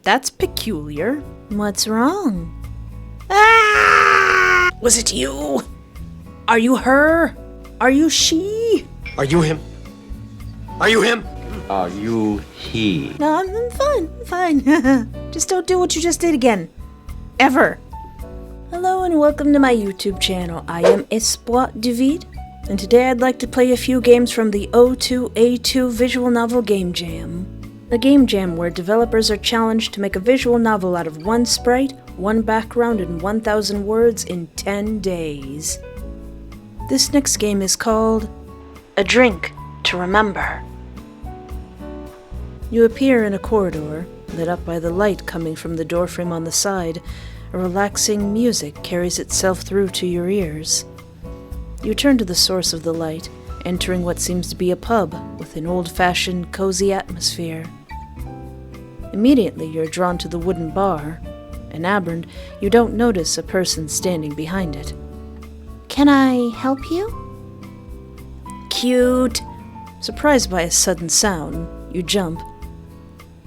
that's peculiar. What's wrong? Ah! Was it you? Are you her? Are you she? Are you him? Are you him? Are you he? No, I'm fine. Just don't do what you just did again. Ever. Hello and welcome to my YouTube channel. I am Espoir David, and today I'd like to play a few games from the O2A2 Visual Novel Game Jam. A game jam where developers are challenged to make a visual novel out of one sprite, one background, and 1,000 words in 10 days. This next game is called A Drink to Remember. You appear in a corridor, lit up by the light coming from the doorframe on the side. A relaxing music carries itself through to your ears. You turn to the source of the light, entering what seems to be a pub with an old-fashioned, cozy atmosphere. Immediately you're drawn to the wooden bar. Enamored, you don't notice a person standing behind it. Can I help you? Cute! Surprised by a sudden sound, you jump.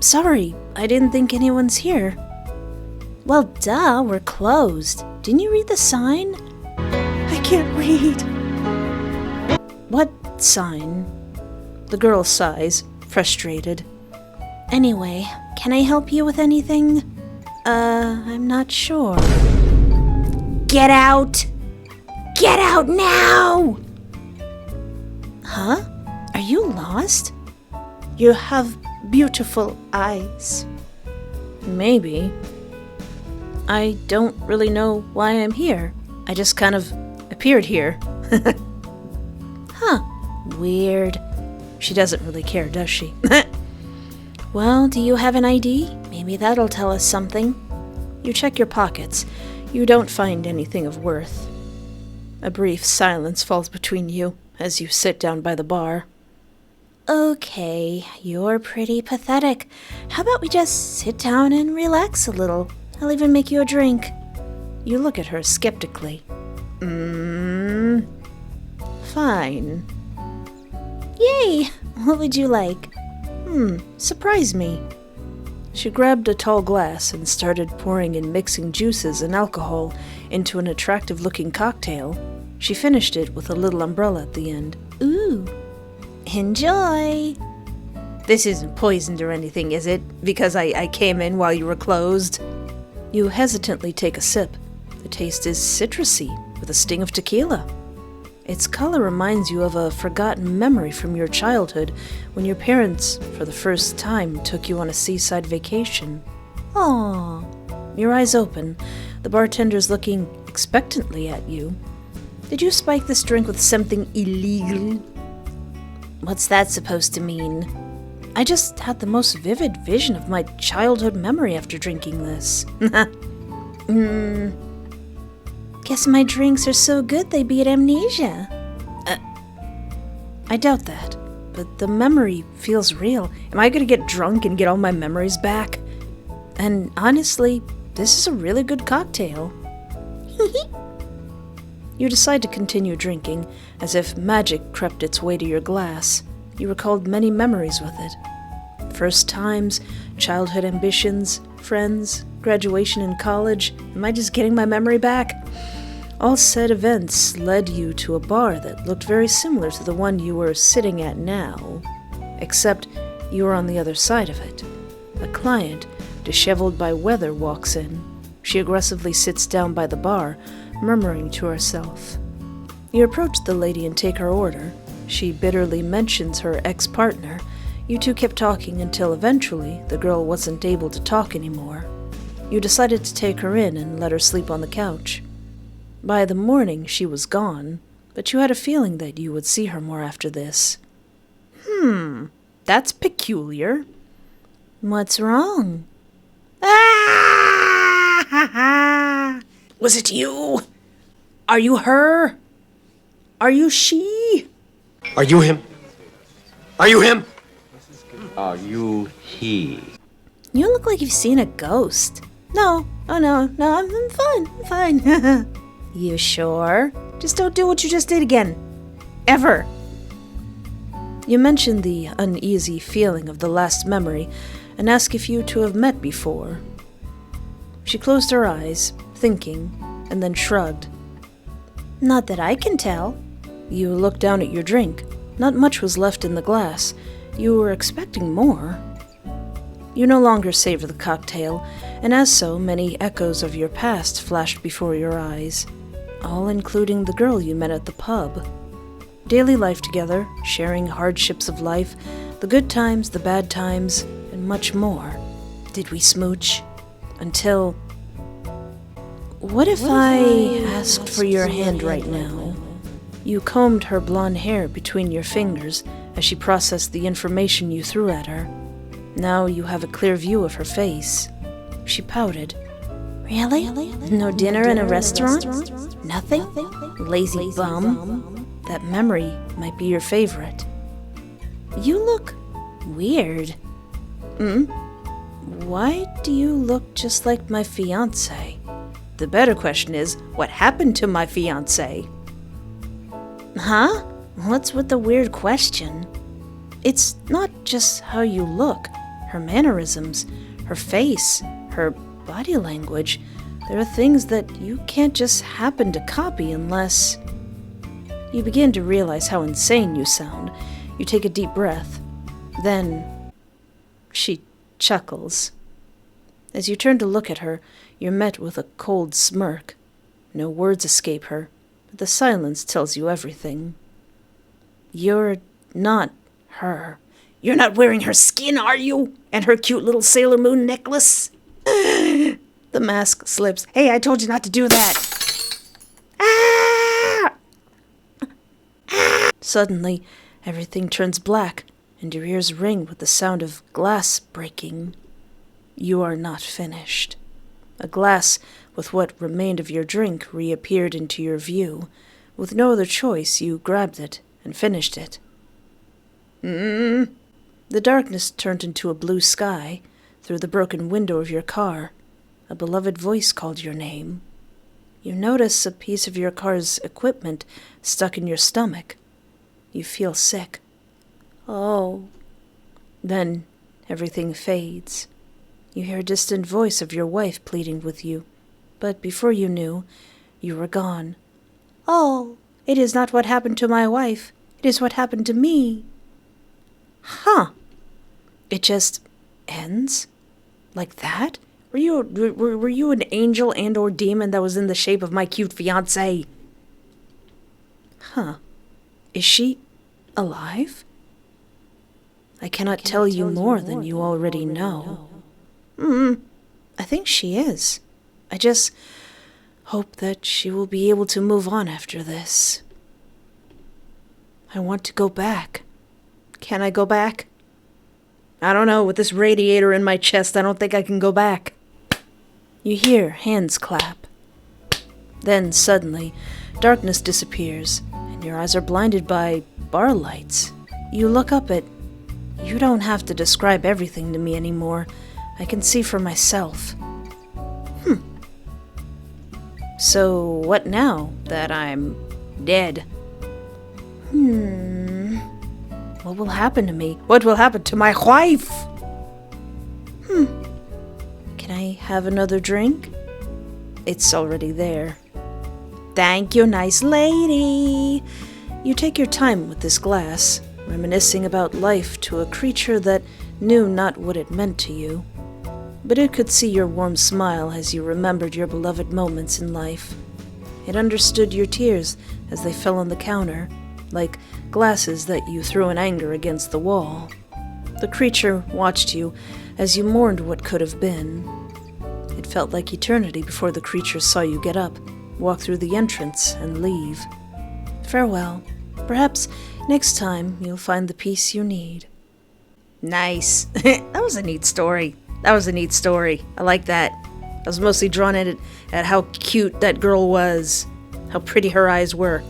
Sorry, I didn't think anyone's here. Well, duh, we're closed. Didn't you read the sign? I can't read. What sign? The girl sighs, frustrated. Anyway, can I help you with anything? I'm not sure. Get out! Get out now! Huh? Are you lost? You have beautiful eyes. Maybe. I don't really know why I'm here. I just kind of appeared here. Huh. Weird. She doesn't really care, does she? Well, do you have an ID? Maybe that'll tell us something. You check your pockets. You don't find anything of worth. A brief silence falls between you as you sit down by the bar. Okay, you're pretty pathetic. How about we just sit down and relax a little? I'll even make you a drink. You look at her skeptically. Fine. Yay! What would you like? Surprise me. She grabbed a tall glass and started pouring and mixing juices and alcohol into an attractive-looking cocktail. She finished it with a little umbrella at the end. Ooh. Enjoy! This isn't poisoned or anything, is it? Because I came in while you were closed? You hesitantly take a sip. The taste is citrusy, with a sting of tequila. Its color reminds you of a forgotten memory from your childhood when your parents, for the first time, took you on a seaside vacation. Aww. Your eyes open. The bartender's looking expectantly at you. Did you spike this drink with something illegal? What's that supposed to mean? I just had the most vivid vision of my childhood memory after drinking this. Guess my drinks are so good they beat amnesia. I doubt that, but the memory feels real. Am I gonna get drunk and get all my memories back? And honestly, this is a really good cocktail. You decide to continue drinking, as if magic crept its way to your glass. You recalled many memories with it. First times, childhood ambitions, friends, graduation in college. Am I just getting my memory back? All said events led you to a bar that looked very similar to the one you were sitting at now, except you were on the other side of it. A client, disheveled by weather, walks in. She aggressively sits down by the bar, murmuring to herself. You approach the lady and take her order. She bitterly mentions her ex-partner. You two kept talking until eventually the girl wasn't able to talk anymore. You decided to take her in and let her sleep on the couch. By the morning, she was gone, but you had a feeling that you would see her more after this. That's peculiar. What's wrong? Ah! Was it you? Are you her? Are you she? Are you him? Are you him? Are you he? You look like you've seen a ghost. No, I'm fine. You sure? Just don't do what you just did again. Ever. You mentioned the uneasy feeling of the last memory, and ask if you two have met before. She closed her eyes, thinking, and then shrugged. Not that I can tell. You looked down at your drink. Not much was left in the glass. You were expecting more. You no longer savored the cocktail, and as so, many echoes of your past flashed before your eyes, all including the girl you met at the pub. Daily life together, sharing hardships of life, the good times, the bad times, and much more. Did we smooch? Until... What if I asked for your hand right now? You combed her blonde hair between your fingers as she processed the information you threw at her. Now you have a clear view of her face. She pouted. Really? No dinner in a restaurant? Nothing? Lazy bum? That memory might be your favorite. You look weird. Why do you look just like my fiancé? The better question is, what happened to my fiancé? Huh? What's with the weird question? It's not just how you look, her mannerisms, her face, her body language. There are things that you can't just happen to copy unless... You begin to realize how insane you sound. You take a deep breath. Then, she chuckles. As you turn to look at her, you're met with a cold smirk. No words escape her, but the silence tells you everything. You're not her. You're not wearing her skin, are you? And her cute little Sailor Moon necklace? The mask slips. Hey, I told you not to do that. Ah! Suddenly, everything turns black, and your ears ring with the sound of glass breaking. You are not finished. A glass with what remained of your drink reappeared into your view. With no other choice, you grabbed it and finished it. The darkness turned into a blue sky. Through the broken window of your car, a beloved voice called your name. You notice a piece of your car's equipment stuck in your stomach. You feel sick. Oh. Then everything fades. You hear a distant voice of your wife pleading with you, but before you knew, you were gone. Oh, it is not what happened to my wife. It is what happened to me. Huh. It just ends? Like that? Were you an angel and or demon that was in the shape of my cute fiancé? Huh. Is she alive? I cannot tell you more than you already know. I think she is. I just hope that she will be able to move on after this. I want to go back. Can I go back? I don't know. With this radiator in my chest, I don't think I can go back. You hear hands clap. Then, suddenly, darkness disappears, and your eyes are blinded by bar lights. You look up at... You don't have to describe everything to me anymore. I can see for myself. So, what now that I'm dead? What will happen to me? What will happen to my wife? Can I have another drink? It's already there. Thank you, nice lady. You take your time with this glass, reminiscing about life to a creature that knew not what it meant to you. But it could see your warm smile as you remembered your beloved moments in life. It understood your tears as they fell on the counter, like glasses that you threw in anger against the wall. The creature watched you as you mourned what could have been. It felt like eternity before the creature saw you get up, walk through the entrance, and leave. Farewell. Perhaps next time you'll find the peace you need. Nice. That was a neat story. I like that. I was mostly drawn at how cute that girl was, how pretty her eyes were.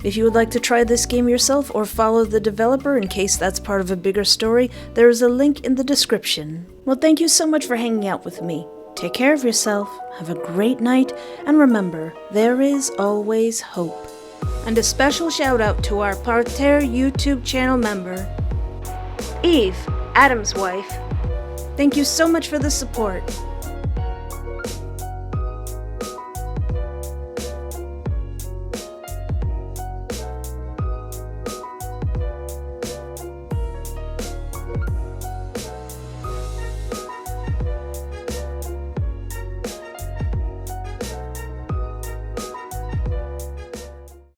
If you would like to try this game yourself or follow the developer in case that's part of a bigger story, there is a link in the description. Well, thank you so much for hanging out with me. Take care of yourself, have a great night, and remember, there is always hope. And a special shout out to our Bartender YouTube channel member, Eve, Adam's wife. Thank you so much for the support.